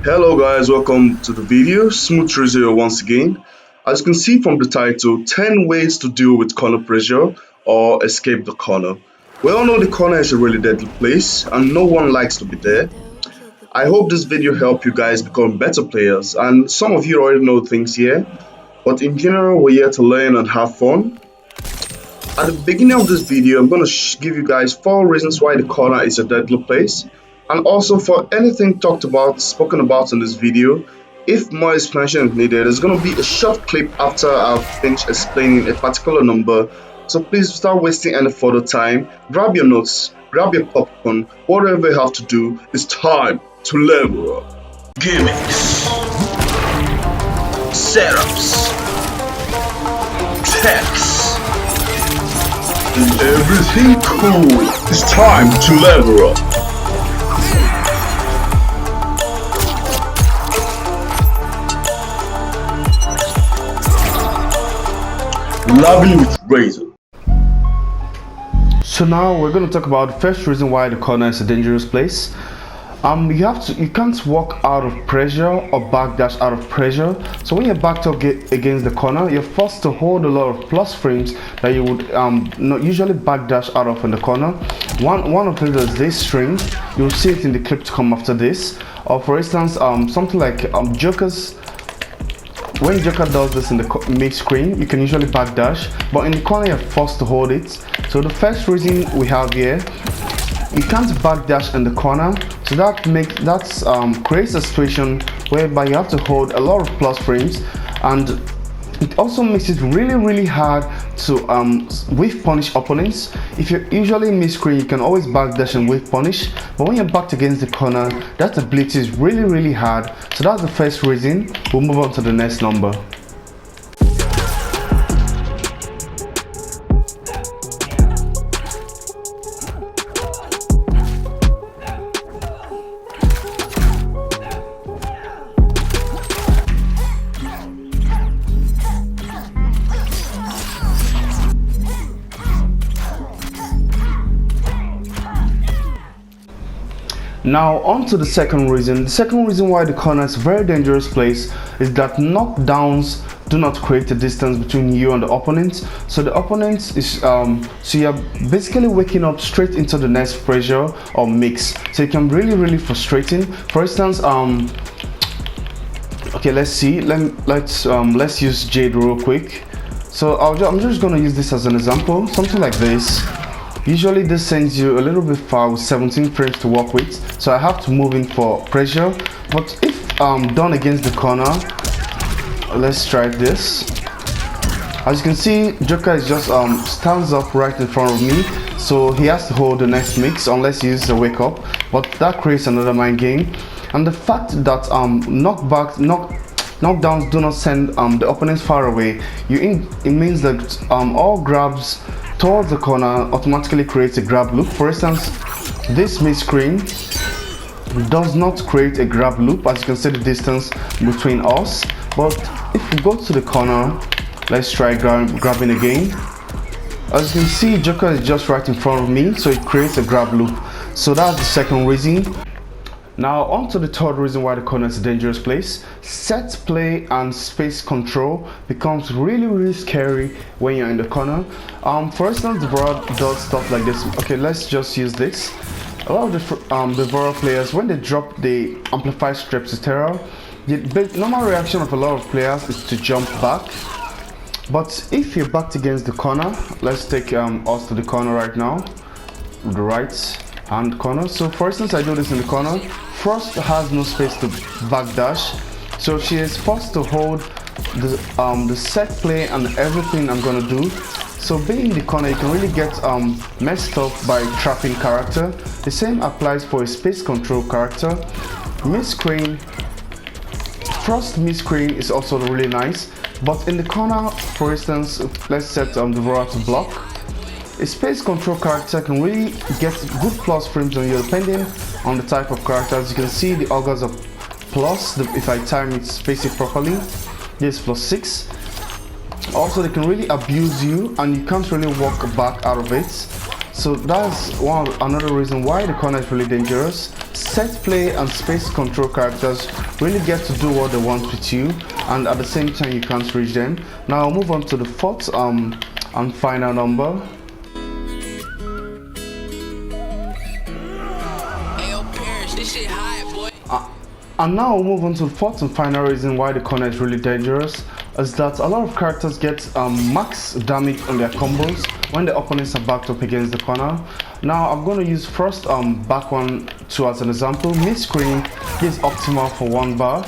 Hello guys, welcome to the video. Smooth Rizio once again. As you can see from the title, 10 ways to deal with corner pressure or escape the corner. We all know the corner is a really deadly place and no one likes to be there. I hope this video helped you guys become better players, and some of you already know things here, but in general we're here to learn and have fun. At the beginning of this video, I'm going to give you guys 4 reasons why the corner is a deadly place, and also for anything spoken about in this video. If more explanation is needed, there's going to be a short clip after I've finished explaining a particular number. So please, without wasting any further time, grab your notes, grab your popcorn, whatever you have to do. It's time to level up. Gimmicks, setups, techs, And everything cool. It's time to level up. Loving with razor. So now we're going to talk about the first reason why the corner is a dangerous place. You can't walk out of pressure or backdash out of pressure. So when you're backed up against the corner, you're forced to hold a lot of plus frames that you would not usually backdash out of in the corner. One of them is this string. You'll see it in the clip to come after this. Or for instance, something like Joker's. When Joker does this in the mid screen, you can usually backdash, but in the corner you're forced to hold it. So the first reason we have here, you can't backdash in the corner, so that creates a situation whereby you have to hold a lot of plus frames, and it also makes it really hard to wave punish opponents. If you're usually in mid-screen, you can always backdash and wave punish, but when you're backed against the corner, that ability is really hard. So that's the first reason. We'll move on to the next number. Now on to the second reason. The second reason why the corner is a very dangerous place is that knockdowns do not create a distance between you and the opponent. So the opponent is so you're basically waking up straight into the next pressure or mix. So it can be really frustrating. For instance, okay, let's see. Let's use Jade real quick. So I'm just gonna use this as an example. Something like this. Usually this sends you a little bit far with 17 frames to work with, so I have to move in for pressure. But if done against the corner, let's try this. As you can see, Joker is just stands up right in front of me, so he has to hold the next mix unless he uses a wake up, but that creates another mind game. And the fact that knockdowns do not send the opponents far away, it means that all grabs towards the corner automatically creates a grab loop. For instance, this mid screen does not create a grab loop, as you can see the distance between us. But if we go to the corner, let's try grabbing again. As you can see, Joker is just right in front of me, so it creates a grab loop. So that's the second reason. Now on to the third reason why the corner is a dangerous place. Set play and space control becomes really scary when you're in the corner. For instance, Devora does stuff like this. Okay, let's just use this. A lot of the Devora players, when they drop the amplified strips to terror, the normal reaction of a lot of players is to jump back. But if you're backed against the corner, let's take us to the corner right now, the right hand corner. So for instance, I do this in the corner. Frost has no space to backdash, so she is forced to hold the set play and everything I'm gonna do. So being in the corner, you can really get messed up by trapping character. The same applies for a space control character. Mid-screen, Frost mid-screen is also really nice, but in the corner, for instance, let's set the Devora to block. A space control character can really get good plus frames on you depending on the type of character. As you can see, the augers of plus, if I time it, space it properly, this +6. Also, they can really abuse you and you can't really walk back out of it. So that's another reason why the corner is really dangerous. Set play and space control characters really get to do what they want with you, and at the same time you can't reach them. Now I'll move on to the fourth and final number. And now we'll move on to the fourth and final reason why the corner is really dangerous, is that a lot of characters get max damage on their combos when the opponents are backed up against the corner. Now I'm going to use first back 1 2 as an example. Mid-screen is optimal for 1 bar.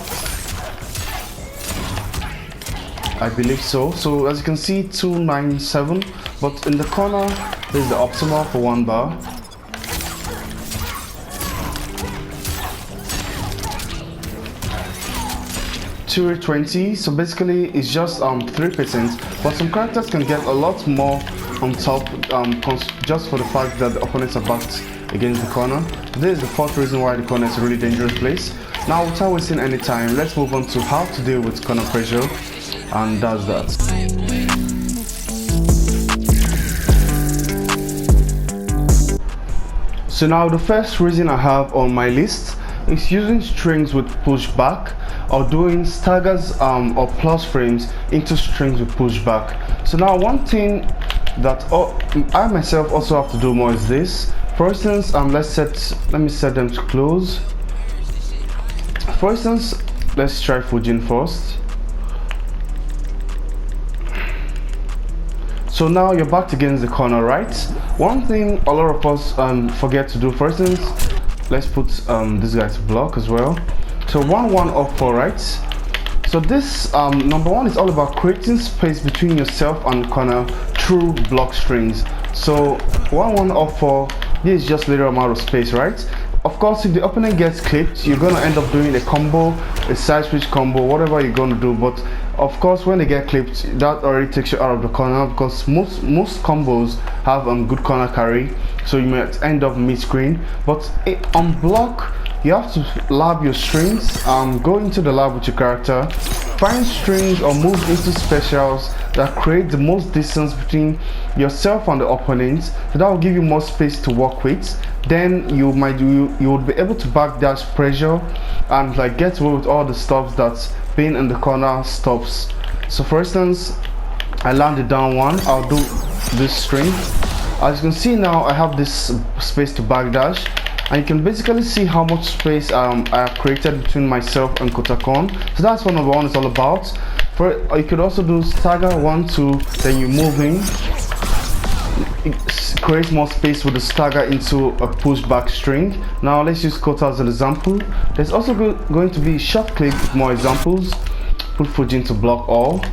I believe so. So as you can see, 297, but in the corner this is the optimal for 1 bar. To 20, so basically it's just 3%, but some characters can get a lot more on top just for the fact that the opponents are backed against the corner. This is the fourth reason why the corner is a really dangerous place. Now without wasting any time, let's move on to how to deal with corner pressure, and that's that. So now the first reason I have on my list is using strings with pushback, or doing staggers or plus frames into strings with pushback. So now one thing that I myself also have to do more is this. For instance, let me set them to close. For instance, let's try Fujin first. So now you're backed against the corner, right? One thing a lot of us forget to do, for instance, let's put this guy to block as well. So 1-1 up 4, right? So this number 1 is all about creating space between yourself and the corner through block strings. So 1-1 up 4, this is just little amount of space, right? Of course, if the opponent gets clipped, you're gonna end up doing a combo, a side switch combo, whatever you're gonna do. But of course, when they get clipped, that already takes you out of the corner, because most combos have good corner carry, so you might end up mid-screen. But on block, you have to lab your strings, go into the lab with your character, find strings or move into specials that create the most distance between yourself and the opponent, so that will give you more space to work with. Then you would be able to backdash pressure and like get away with all the stuff that being in the corner stops. So for instance, I landed down 1, I'll do this string. As you can see now, I have this space to backdash, and you can basically see how much space I have created between myself and Kotakon. So that's what number 1 is all about. You could also do stagger 1 2, then you move in. It creates more space with the stagger into a pushback string. Now let's use Kota as an example. There's also going to be short click with more examples. Put Fujin to block all.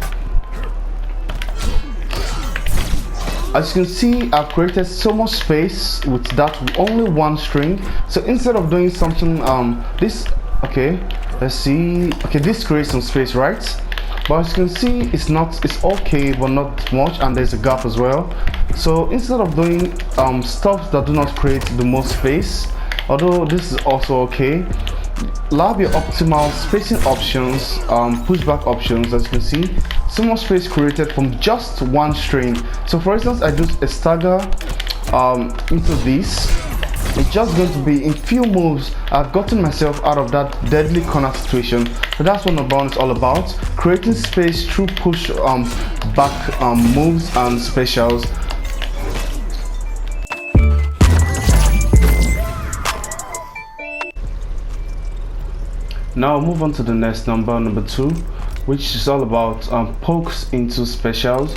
As you can see, I've created so much space with that only 1 string. So instead of doing something let's see, this creates some space, right? But as you can see, it's okay, but not much, and there's a gap as well. So instead of doing stuff that do not create the most space, although this is also okay, lab your optimal spacing options, pushback options. As you can see, so much space created from just 1 string. So for instance, I do a stagger into this. It's just going to be in few moves I've gotten myself out of that deadly corner situation. So that's what number 1 is all about, creating space through push back moves and specials. Now move on to the next number 2, which is all about pokes into specials.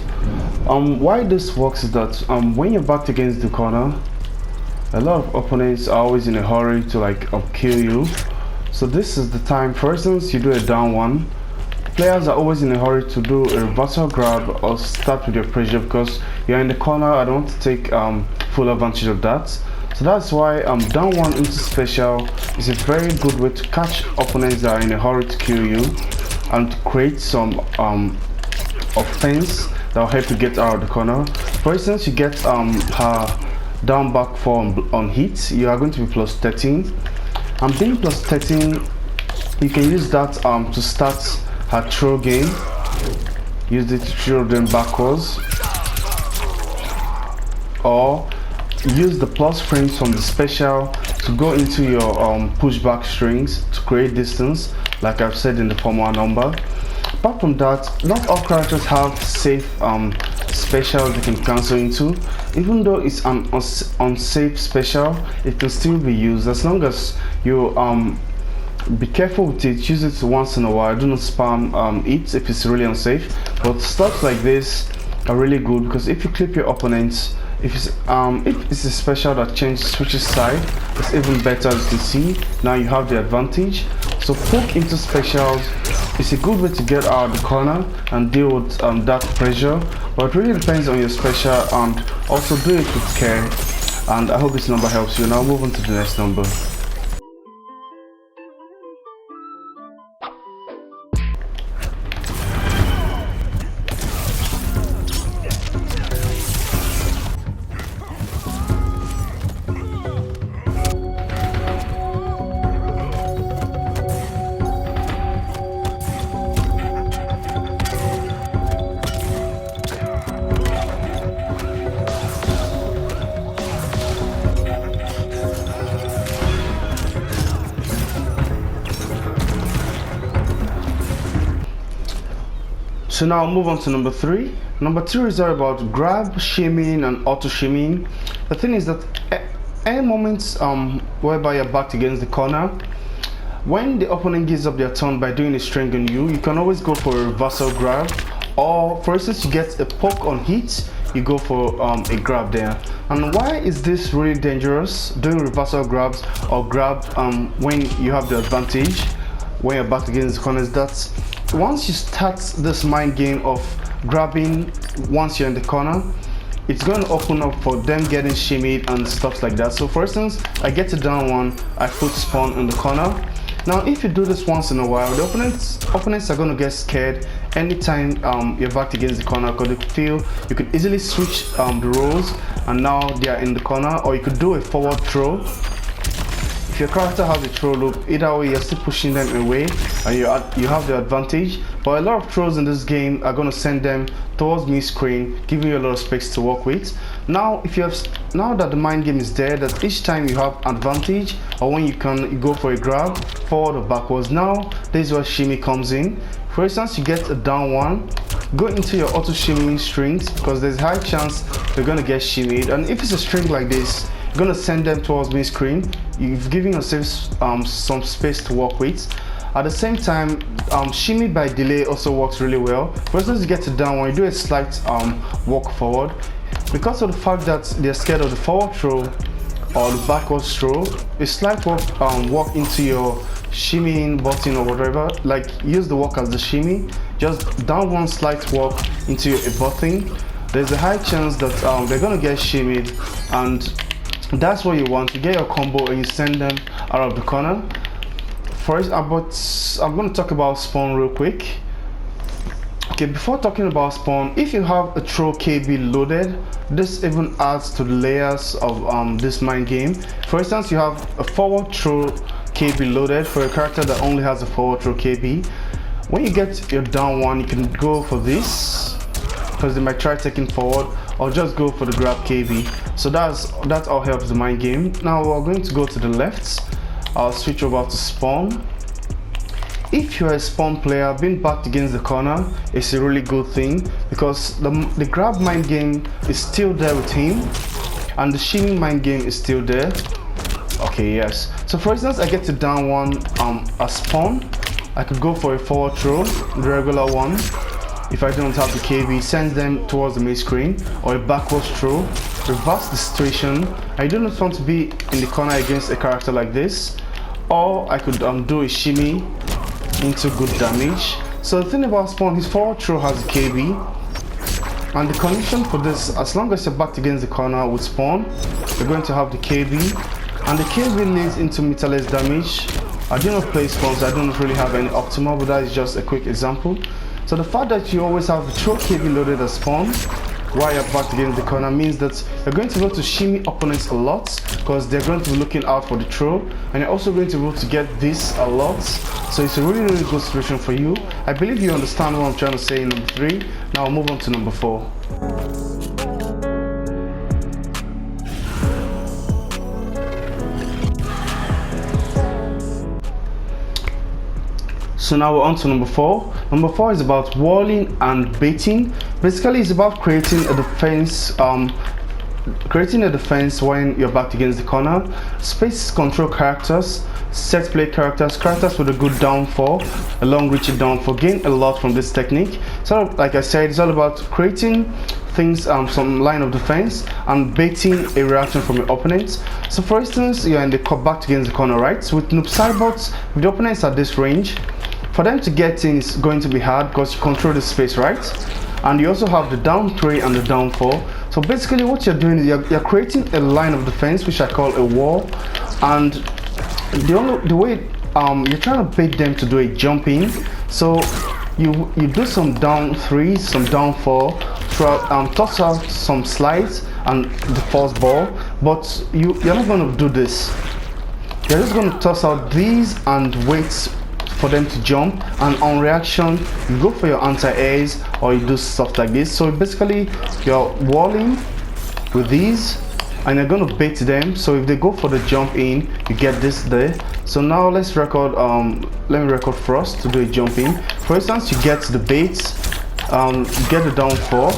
Why this works is that when you're backed against the corner, a lot of opponents are always in a hurry to kill you. So this is the time. For instance, you do a down 1. Players are always in a hurry to do a reversal grab or start with your pressure, because you're in the corner. I don't want to take full advantage of that. So that's why down 1 into special is a very good way to catch opponents that are in a hurry to kill you, and to create some offense that will help you get out of the corner. For instance, you get her down back 4 on hit, you are going to be plus 13, and being plus 13, you can use that to start her throw game. Use it to throw them backwards, or use the plus frames from the special to go into your pushback strings to create distance, like I've said in the former number. Apart from that, not all characters have safe specials they can cancel into. Even though it's an unsafe special, it can still be used as long as you be careful with it. Use it once in a while. Do not spam it if it's really unsafe. But stuff like this are really good because if you clip your opponents, if it's a special that switches side, it's even better. As you can see, now you have the advantage. So poke into specials is a good way to get out of the corner and deal with that pressure, but it really depends on your special, and also do it with care. And I hope this number helps you. Now move on to the next number. So now I'll move on to number 3. Number 2 is all about grab, shimmying, and auto shimmying. The thing is that any moments whereby you're backed against the corner, when the opponent gives up their turn by doing a string on you, you can always go for a reversal grab, or for instance you get a poke on hit, you go for a grab there. And why is this really dangerous, doing reversal grabs or grab when you have the advantage when you're backed against the corner? Is that once you start this mind game of grabbing once you're in the corner, it's going to open up for them getting shimmied and stuff like that. So for instance, I get to down one, I put spawn in the corner. Now if you do this once in a while, the opponents are going to get scared anytime you're backed against the corner, because they feel you could easily switch the roles and now they are in the corner. Or you could do a forward throw. If your character has a throw loop, either way you're still pushing them away and you have the advantage. But a lot of throws in this game are going to send them towards mid-screen, giving you a lot of space to work with. Now now that the mind game is there, that each time you have advantage, or when you go for a grab, forward or backwards, now this is where shimmy comes in. For instance, you get a down one, go into your auto shimmying strings, because there's a high chance they're going to get shimmied. And if it's a string like this, you're going to send them towards mid-screen. You've given yourself some space to work with. At the same time, shimmy by delay also works really well. For instance, you get to down one, you do a slight walk forward. Because of the fact that they're scared of the forward throw or the backwards throw, a slight walk into your shimmying button or whatever, like use the walk as the shimmy, just down one slight walk into a button, there's a high chance that they're going to get shimmied, and that's what you want. You get your combo and you send them out of the corner. First, I'm going to talk about spawn real quick. Okay, before talking about spawn, if you have a throw KB loaded, this even adds to the layers of this mind game. For instance, you have a forward throw KB loaded for a character that only has a forward throw KB. When you get your down one, you can go for this, because they might try taking forward, or just go for the grab KB. So that all helps the mind game. Now we're going to go to the left. I'll switch over to spawn. If you're a spawn player, being backed against the corner is a really good thing, because the grab mind game is still there with him, and the shimmy mind game is still there. Okay, yes. So for instance, I get to down one a spawn. I could go for a forward throw, the regular one. If I don't have the KB, sends them towards the mid screen, or a backwards throw, reverse the situation. I do not want to be in the corner against a character like this, or I could do a shimmy into good damage. So the thing about spawn, his forward throw has a KB, and the condition for this, as long as you're backed against the corner with spawn, you're going to have the KB, and the KB leads into meterless damage. I do not play spawn, so I don't really have any optimal, but that is just a quick example. So the fact that you always have the throw KB loaded as spawn while you're backed against the corner means that you're going to be able to shimmy opponents a lot, because they're going to be looking out for the throw, and you're also going to be able to get this a lot. So it's a really good situation for you. I believe you understand what I'm trying to say in number 3. Now I'll move on to number 4. So now we're on to number 4. Number 4 is about walling and baiting. Basically, it's about creating a defense when you're backed against the corner. Space control characters, set play characters with a good downfall, a long reaching downfall. Gain a lot from this technique. So like I said, it's all about creating things, some line of defense, and baiting a reaction from your opponents. So for instance, you're in the backed against the corner, right? So with noob sidebots, with the opponents at this range, for them to get in is going to be hard because you control the space, right? And you also have the down 3 and the downfall. So basically what you're doing is you're creating a line of defense, which I call a wall, and the way you're trying to bait them to do a jump in. So you do some down 3, some downfall, toss out some slides and the false ball, but you're not going to do this. You're just going to toss out these and wait for them to jump, and on reaction you go for your anti-airs or you do stuff like this. So basically you're walling with these and you're going to bait them, so if they go for the jump in, you get this there. So now let's record let me record Frost to do a jump in. For instance, you get the baits, get the downfall.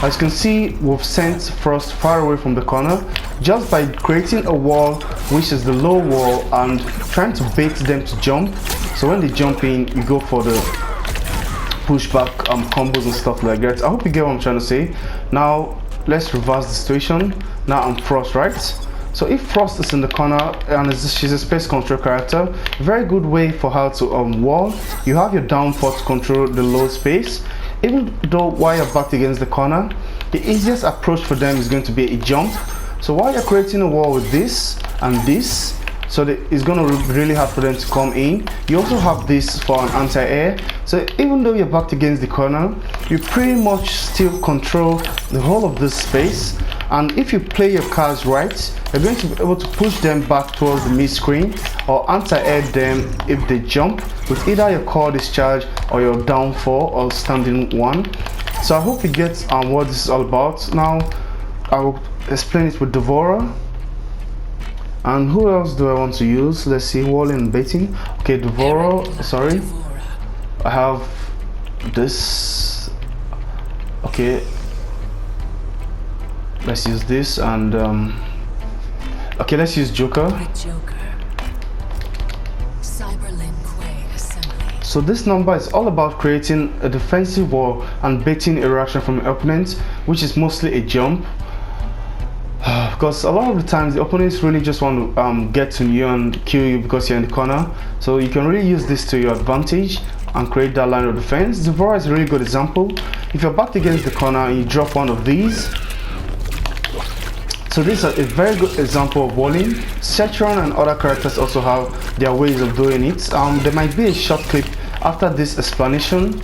As you can see, we've sent Frost far away from the corner just by creating a wall, which is the low wall, and trying to bait them to jump. So when they jump in, you go for the pushback combos and stuff like that. I hope you get what I'm trying to say. Now let's reverse the situation. Now I'm Frost, right? So if Frost is in the corner and she's a space control character, very good way for her to wall. You have your downfall to control the low space. Even though while you're backed against the corner, the easiest approach for them is going to be a jump. So while you're creating a wall with this and this, so that it's going to be really hard for them to come in. You also have this for an anti-air. So even though you're backed against the corner, you pretty much still control the whole of this space. And if you play your cards right, you're going to be able to push them back towards the mid screen or anti-air them if they jump with either your core discharge or your downfall or standing 1. So I hope you get what this is all about. Now I will explain it with Devourer. And who else do I want to use? Let's see, walling and baiting. Okay, Devourer, sorry. I have this. Okay, let's use this, and okay, let's use Joker. So this number is all about creating a defensive wall and baiting a reaction from your opponent, which is mostly a jump. Because a lot of the times the opponents really just want to get to you and kill you because you're in the corner. So you can really use this to your advantage and create that line of defense. Devourer is a really good example. If you're backed against the corner and you drop one of these, so this is a very good example of walling. Cetron and other characters also have their ways of doing it. There might be a short clip after this explanation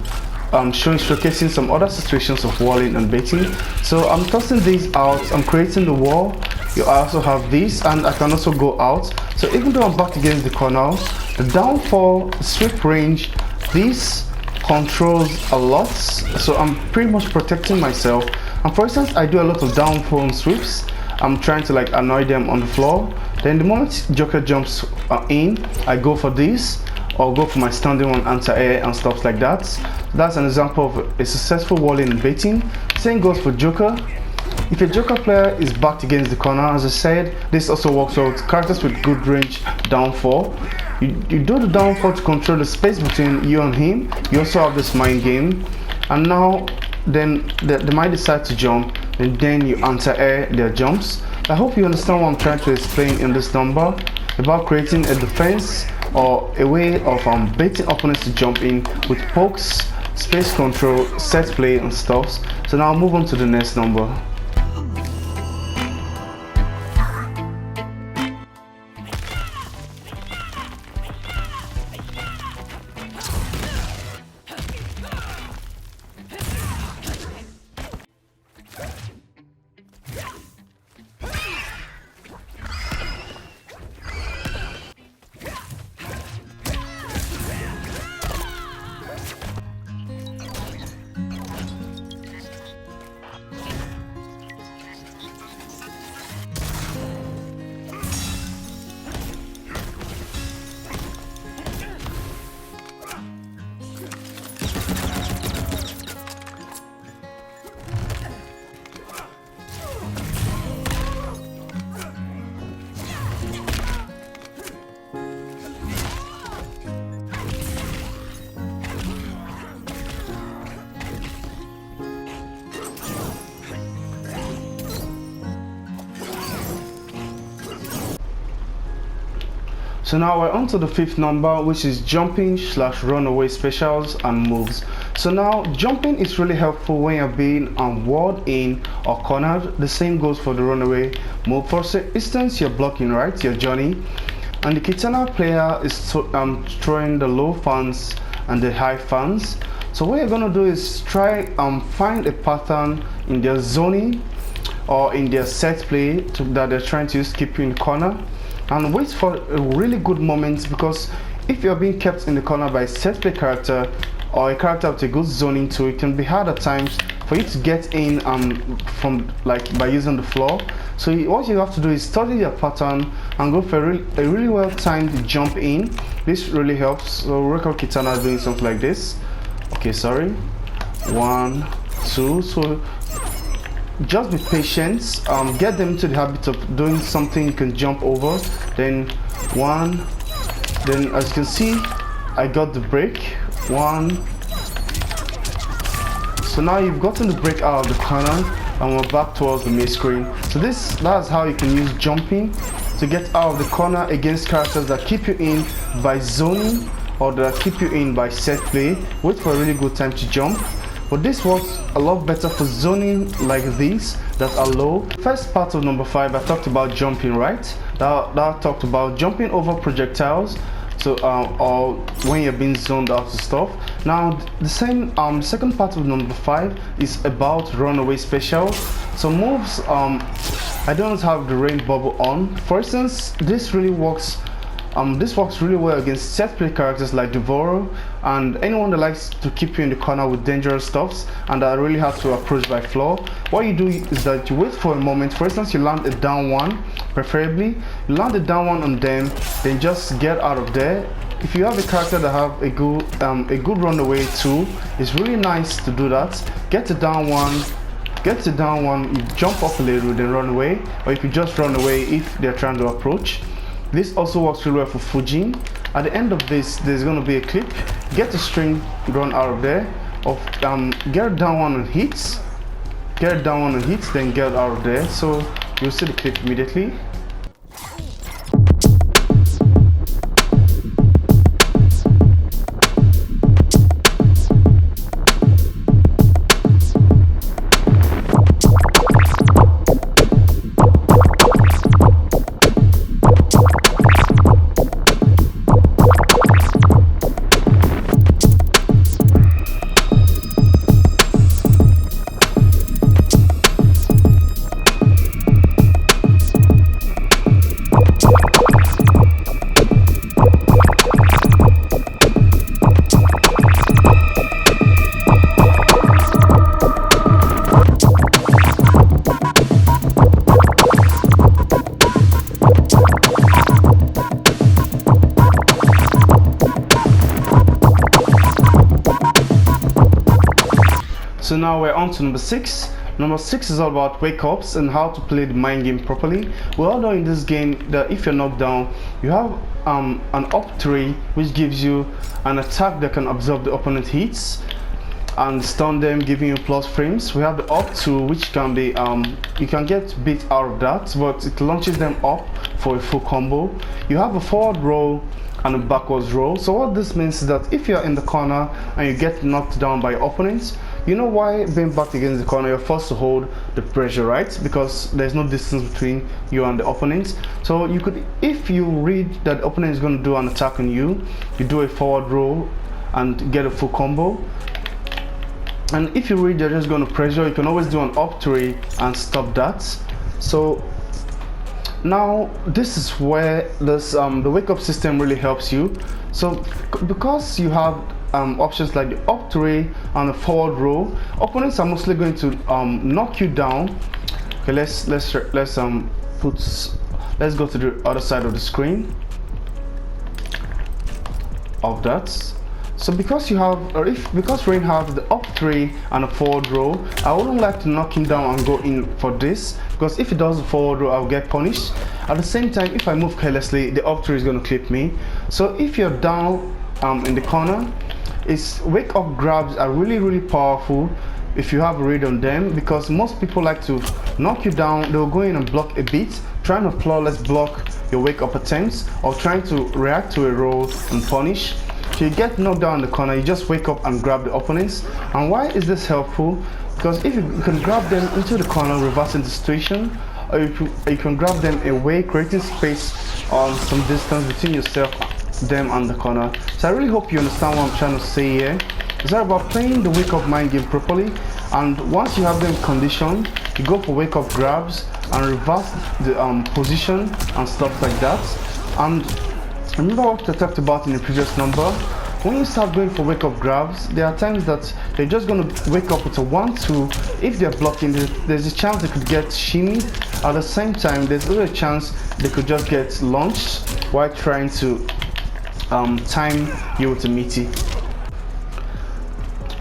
showcasing some other situations of walling and baiting. So I'm tossing these out, I'm creating the wall. You also have this, and I can also go out. So even though I'm back against the corner, the downfall, sweep range, this controls a lot. So I'm pretty much protecting myself. And for instance, I do a lot of downfall and sweeps. I'm trying to like annoy them on the floor. Then the moment Joker jumps in, I go for this, or go for my standing one anti-air and stuff like that. That's an example of a successful walling and baiting. Same goes for Joker. If a Joker player is backed against the corner, as I said, this also works out with characters with good range downfall. You do the downfall to control the space between you and him. You also have this mind game, and now then they might decide to jump, and then you anti-air their jumps. I hope you understand what I'm trying to explain in this number about creating a defense or a way of baiting opponents to jump in with pokes, space control, set play and stuff. So now I'll move on to the next number. So now we're on to the fifth number, which is jumping / runaway specials and moves. So now jumping is really helpful when you're being walled in or cornered. The same goes for the runaway move. For instance, you're blocking, right, your journey, and the katana player is throwing the low fans and the high fans. So what you're gonna do is try find a pattern in their zoning or in their set play that they're trying to use, keep you in the corner, and wait for a really good moment, because if you're being kept in the corner by a set play character or a character with a good zoning too, it can be hard at times for you to get in from by using the floor. So what you have to do is study your pattern and go for a really well timed jump in. This really helps. So record katana doing something like this. Okay, sorry, 1 2. So just be patient, get them into the habit of doing something you can jump over. Then 1, then as you can see I got the break 1. So now you've gotten the break out of the corner and we're back towards the main screen. So that's how you can use jumping to get out of the corner against characters that keep you in by zoning or that keep you in by set play. Wait for a really good time to jump. But this works a lot better for zoning like these that are low. First part of number 5, I talked about jumping, right? That talked about jumping over projectiles, so or when you're being zoned out to stuff. Now the same second part of number 5 is about runaway special. So moves, I don't have the rain bubble on. For instance, this really works. This works really well against set play characters like Devourer and anyone that likes to keep you in the corner with dangerous stuffs and that really hard to approach by floor. What you do is that you wait for a moment. For instance, you land a down one, preferably. You land a down one on them, then just get out of there. If you have a character that have a good runaway too, it's really nice to do that. Get a down one, you jump up a little, then run away, or you could just run away if they're trying to approach. This also works really well for Fujin. At the end of this, there's going to be a clip. Get a string, run out of there. Get down one on hits. Get down one on hits, then get out of there. So you'll see the clip immediately. So now we're on to number 6. Number 6 is all about wake ups and how to play the mind game properly. We all know in this game that if you're knocked down, you have an up 3 which gives you an attack that can absorb the opponent hits and stun them, giving you plus frames. We have the up 2 which can be you can get beat out of that, but it launches them up for a full combo. You have a forward roll and a backwards roll. So what this means is that if you're in the corner and you get knocked down by your opponents, you know why being backed against the corner, you're forced to hold the pressure, right? Because there's no distance between you and the opponent. So you could, if you read that the opponent is going to do an attack on you, you do a forward roll and get a full combo. And if you read they're just going to pressure, you can always do an up 3 and stop that. So now this is where this the wake up system really helps you. So because you have options like the up 3 and the forward roll, opponents are mostly going to knock you down. Okay, let's go to the other side of the screen of that. So because you have, because Rain have the up 3 and a forward roll, I wouldn't like to knock him down and go in for this, because if he does the forward roll, I'll get punished. At the same time, if I move carelessly, the up 3 is going to clip me. So if you're down in the corner, wake up grabs are really powerful if you have a read on them, because most people like to knock you down. They'll go in and block a bit, trying to flawless block your wake up attempts or trying to react to a roll and punish. If you get knocked down in the corner, you just wake up and grab the opponents. And why is this helpful? Because if you can grab them into the corner, reversing the situation, or you can grab them away, creating space on some distance between yourself, them, and the corner. So I really hope you understand what I'm trying to say here. It's all about playing the wake up mind game properly, and once you have them conditioned, you go for wake up grabs and reverse the position and stuff like that. And remember what I talked about in the previous number. When you start going for wake up grabs, there are times that they're just going to wake up with a 1-2. If they're blocking, there's a chance they could get shimmied. At the same time, there's also a chance they could just get launched while trying to time you with a meaty.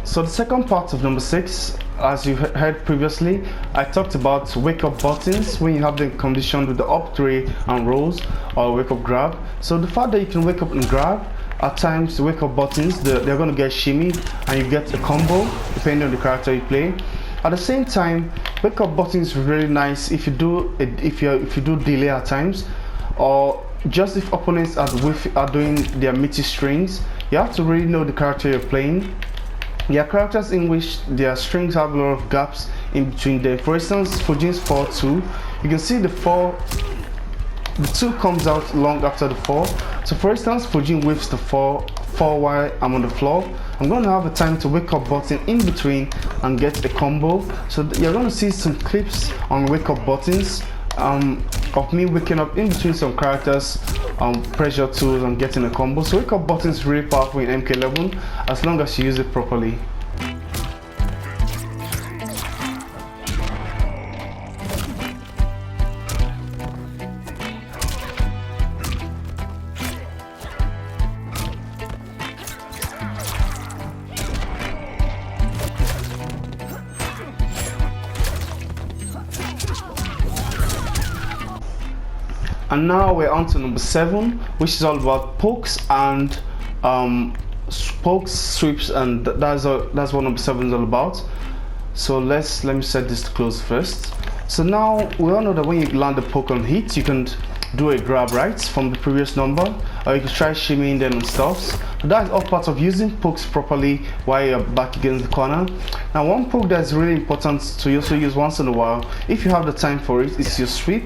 So the second part of number 6, as you heard previously, I talked about wake up buttons when you have them conditioned with the up 3 and rolls or wake up grab. So the fact that you can wake up and grab, at times the wake up buttons, they're going to get shimmied and you get a combo depending on the character you play. At the same time, wake up buttons is really nice if you do delay at times, or just if opponents are doing their meaty strings. You have to really know the character you're playing. There are characters in which their strings have a lot of gaps in between them. For instance, Fujin's 4-2, you can see the 2 comes out long after the 4. So for instance, Fujin whips the 4 while I'm on the floor. I'm going to have a time to wake up button in between and get a combo. So you're going to see some clips on wake up buttons of me waking up in between some characters, pressure tools, and getting a combo. So wake up button is really powerful in MK11 as long as you use it properly. And now we're on to number 7, which is all about pokes and pokes, sweeps, and that's what number 7 is all about. So let me set this to close first. So now we all know that when you land a poke on hit, you can do a grab, right, from the previous number, or you can try shimmying them and stuff. That is all part of using pokes properly while you're back against the corner. Now one poke that is really important to also use once in a while, if you have the time for it, is your sweep.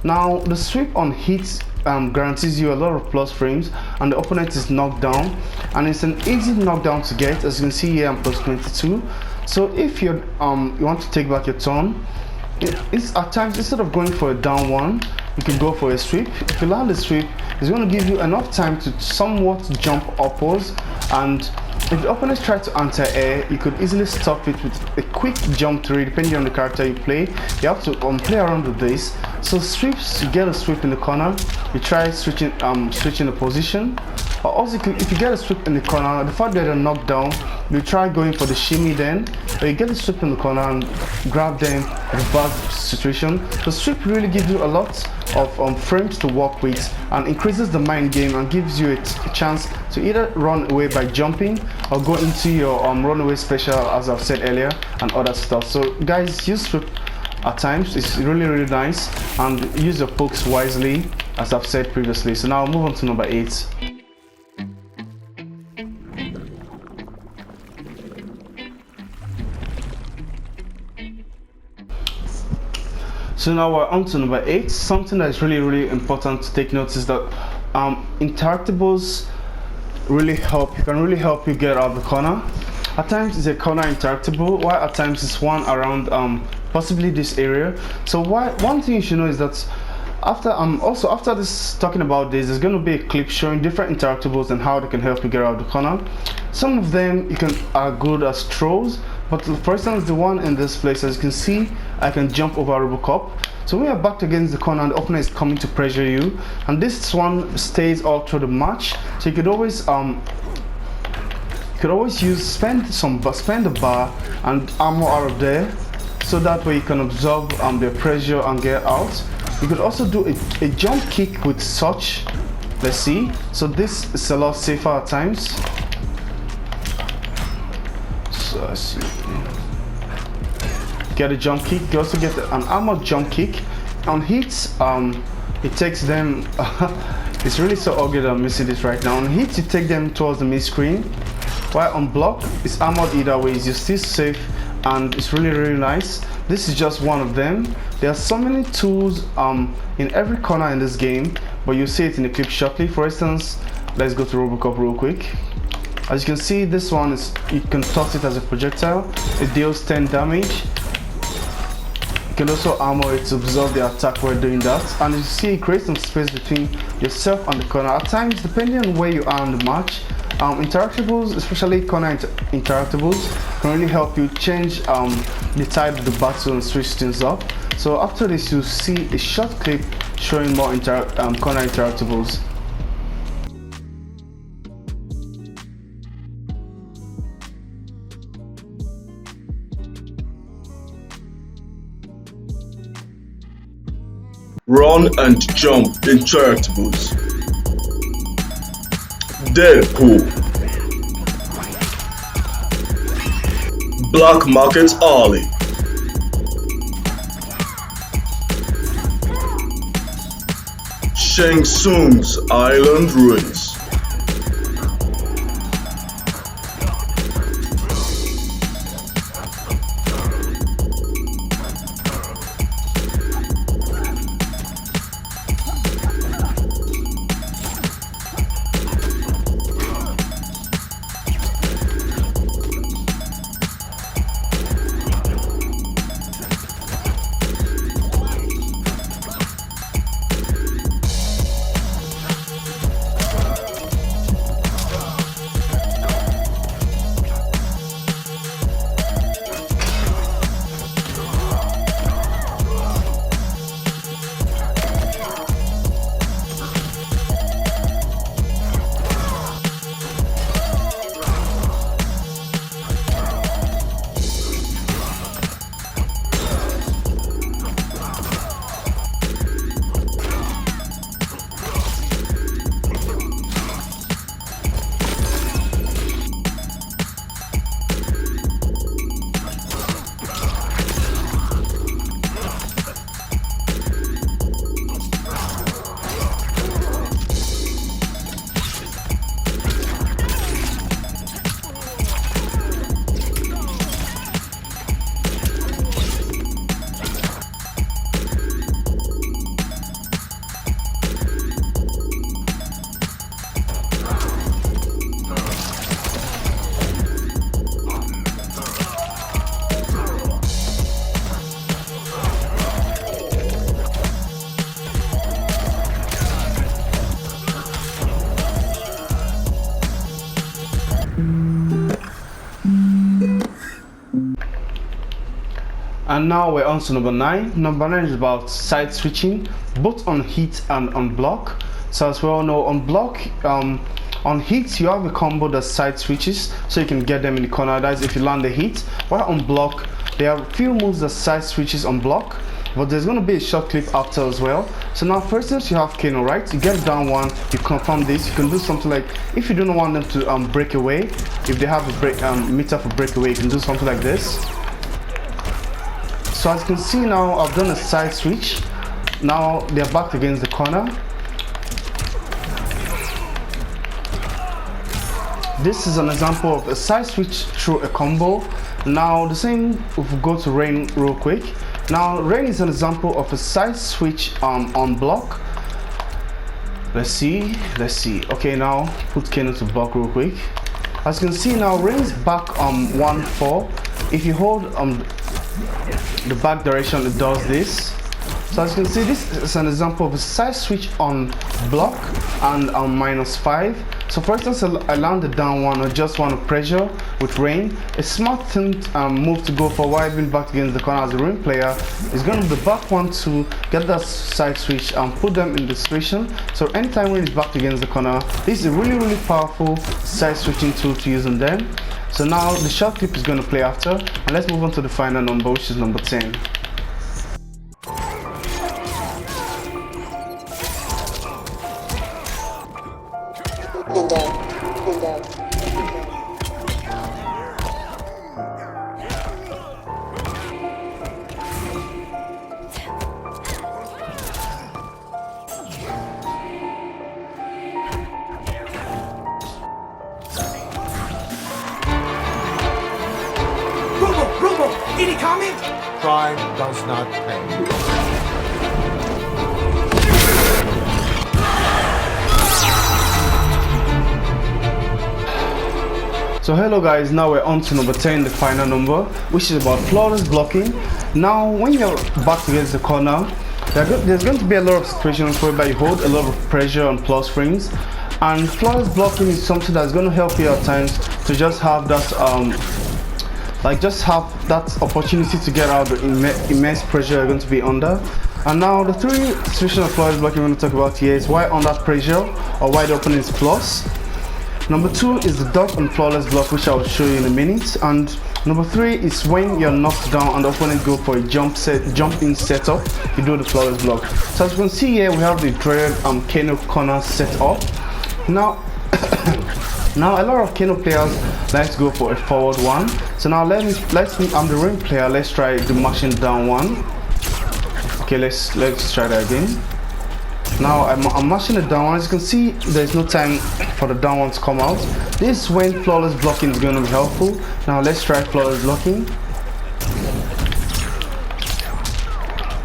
Now the sweep on hit guarantees you a lot of plus frames and the opponent is knocked down, and it's an easy knockdown to get. As you can see here, I'm plus 22. So if you want to take back your turn, it's at times, instead of going for a down one, you can go for a sweep. If you land a sweep, it's going to give you enough time to somewhat jump upwards, and if the opponents try to anti-air, you could easily stop it with a quick jump 3 depending on the character you play. You have to play around with this. So sweeps, you get a sweep in the corner, you try switching the position. Or also if you get a sweep in the corner, the fact that they're knocked down, you try going for the shimmy then, or you get a sweep in the corner and grab them, reverse the situation. The sweep really gives you a lot of frames to work with and increases the mind game and gives you a chance to either run away by jumping or go into your runaway special, as I've said earlier, and other stuff. So guys, use sweep at times. It's really nice, and use your pokes wisely, as I've said previously. So now I'll move on to number 8. So now we're on to number 8. Something that is really important to take note is that interactables can really help you get out of the corner. At times it's a corner interactable, while at times it's one around possibly this area. So one thing you should know is that after this talking about this, there's going to be a clip showing different interactables and how they can help you get out of the corner. Some of them are good as throws, but for instance the one in this place, as you can see, I can jump over Robocop. So when you're backed against the corner and the opponent is coming to pressure you, and this one stays all through the match, so you could always spend the bar and armor out of there, so that way you can absorb the pressure and get out. You could also do a jump kick with such. Let's see. So this is a lot safer at times. So let's see. Get a jump kick. You also get an armored jump kick. On hits, it takes them it's really so ugly that I'm missing this right now. On hit, you take them towards the mid screen, while on block it's armored either way, you're still safe, and it's really nice. This is just one of them. There are so many tools in every corner in this game, but you'll see it in the clip shortly. For instance, let's go to Robocop real quick. As you can see, this one is, you can toss it as a projectile. It deals 10 damage. You can also armor it to absorb the attack while doing that. And you see, it creates some space between yourself and the corner. At times, depending on where you are in the match, interactables, especially corner interactables, can really help you change the tide of the battle and switch things up. So after this, you'll see a short clip showing more corner interactables. Run and Jump Interactables. Deadpool. Black Market Alley. Shang Tsung's Island Ruins. And now we're on to number 9. Number 9 is about side switching, both on hit and on block. So as we all know, on block, on hit you have a combo that side switches, so you can get them in the corner. That's if you land the hit. While on block, there are a few moves that side switches on block, but there's going to be a short clip after as well. So now for instance, you have Kano, right? You get down one, you confirm this. You can do something like, if you don't want them to break away, if they have a break meter for breakaway, you can do something like this. So as you can see now, I've done a side switch. Now they're back against the corner. This is an example of a side switch through a combo. Now the same if we go to Rain real quick. Now Rain is an example of a side switch on block. Let's see. Okay, now put Kano to block real quick. As you can see now, Rain's back on 1-4. If you hold the back direction, it does this. So as you can see, this is an example of a side switch on block and on -5. So for instance, I land the down one or just want to pressure with Rain. A smart thing move to go for while being back against the corner as a Rain player is going to be the back one to get that side switch and put them in the situation. So anytime Rain is back against the corner, this is a really powerful side switching tool to use on them. So now the short clip is going to play after, and let's move on to the final number, which is number 10. Any comment? Crime does not pay. So hello guys, now we're on to number 10, the final number, which is about flawless blocking. Now when you're back against the corner, there's going to be a lot of situations whereby you hold a lot of pressure on plus frames, and flawless blocking is something that's going to help you at times to just have that just have that opportunity to get out the immense pressure you're going to be under. And now the three situations of flawless blocking we're going to talk about here is why under pressure or why the opponent is plus. Number 2 is the duck and flawless block, which I will show you in a minute. And number 3 is when you're knocked down and the opponent go for a jump in setup, you do the flawless block. So as you can see here, we have the dreaded Kano corner set up. Now now a lot of Kano players like to go for a forward one. So now I'm the ring player, let's try the mashing down one. Okay, let's try that again. Now I'm mashing it down. As you can see, there's no time for the down one to come out. This is when flawless blocking is going to be helpful. Now let's try flawless blocking.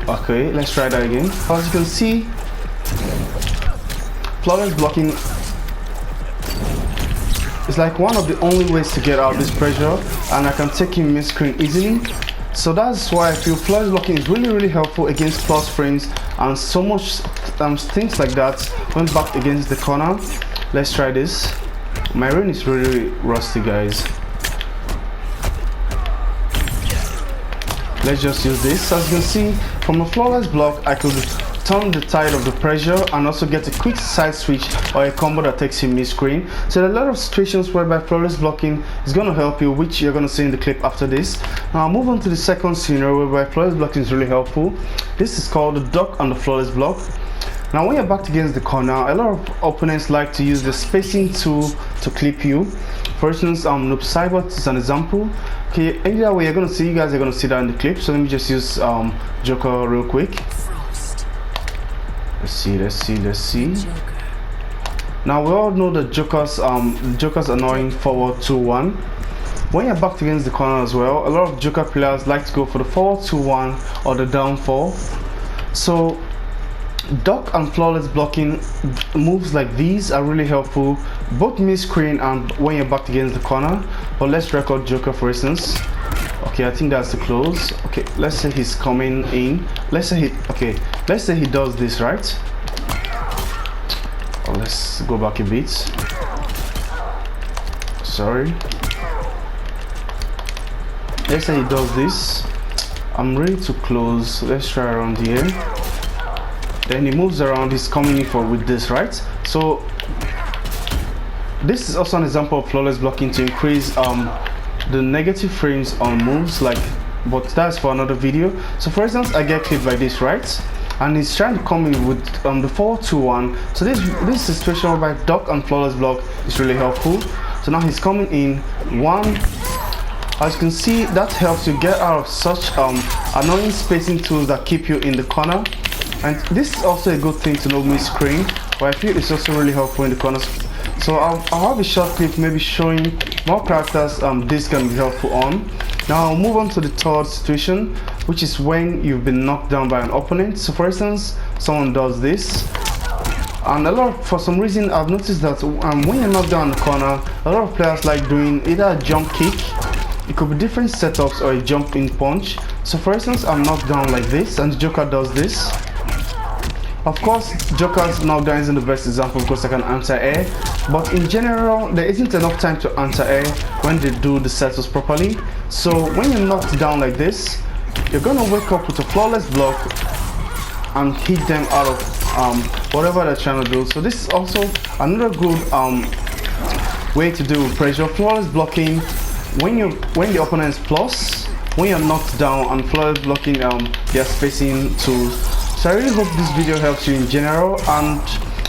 Okay, let's try that again. As you can see, flawless blocking is like one of the only ways to get out this pressure, and I can take him mid-screen easily. So that's why I feel flawless blocking is really helpful against plus frames and so much things like that when back against the corner. Let's try this. My ring is really rusty, guys. Let's just use this. As you can see, from a flawless block I could turn the tide of the pressure and also get a quick side switch or a combo that takes him mid-screen. So there are a lot of situations whereby flawless blocking is going to help you, which you're going to see in the clip after this. Now I'll move on to the second scenario whereby flawless blocking is really helpful. This is called the duck and the flawless block. Now when you're backed against the corner, a lot of opponents like to use the spacing tool to clip you. For instance, Noob Cyber is an example. Okay, either way, you guys are going to see that in the clip. So let me just use Joker real quick. Let's see. Now we all know that Joker's annoying forward 2-1. When you're backed against the corner as well, a lot of Joker players like to go for the forward 2-1 or the down 4. So duck and flawless blocking moves like these are really helpful, both mid-screen and when you're backed against the corner. But let's record Joker for instance. Okay, I think that's the close. Okay, let's say he's coming in. Let's say he does this, right? Oh, let's go back a bit. Sorry. Let's say he does this. I'm ready to close. Let's try around here. Then he moves around. He's coming in for with this, right? So this is also an example of flawless blocking to increase the negative frames on moves, but that's for another video. So for instance, I get clipped by this, right? And he's trying to come in with the 4-2-1. So this situation whereby duck and flawless block is really helpful. So now he's coming in one. As you can see, that helps you get out of such annoying spacing tools that keep you in the corner. And this is also a good thing to know mid-screen, but I feel it's also really helpful in the corners. So I'll have a short clip maybe showing more characters this can be helpful on. Now I'll move on to the third situation, which is when you've been knocked down by an opponent. So for instance, someone does this, and for some reason I've noticed that when you're knocked down in the corner, a lot of players like doing either a jump kick, it could be different setups, or a jump in punch. So for instance, I'm knocked down like this and the Joker does this. Of course, Joker's knockdown isn't the best example because I can anti-air, but in general, there isn't enough time to anti-air when they do the setups properly. So when you're knocked down like this, you're gonna wake up with a flawless block and hit them out of whatever they're trying to do. So this is also another good way to deal with pressure. Flawless blocking when the opponent is plus, when you're knocked down, and flawless blocking their spacing tools. So I really hope this video helps you in general, and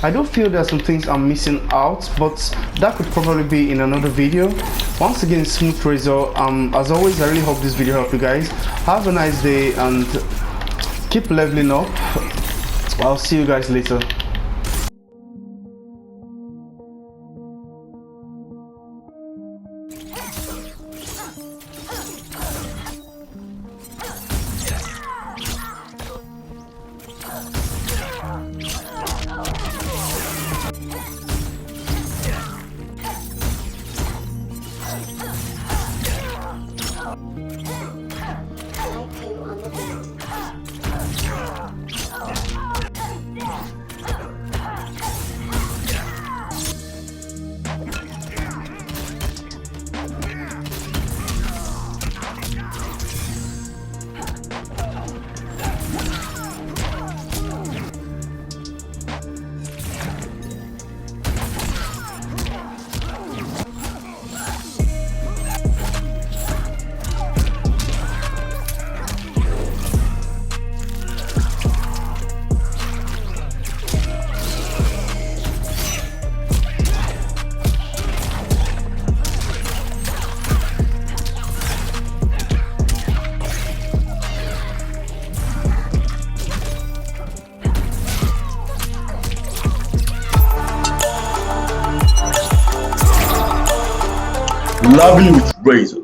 I do feel there are some things I'm missing out, but that could probably be in another video. Once again, Smooth Razor. As always, I really hope this video helped you guys. Have a nice day and keep leveling up. I'll see you guys later. Lovely with razor.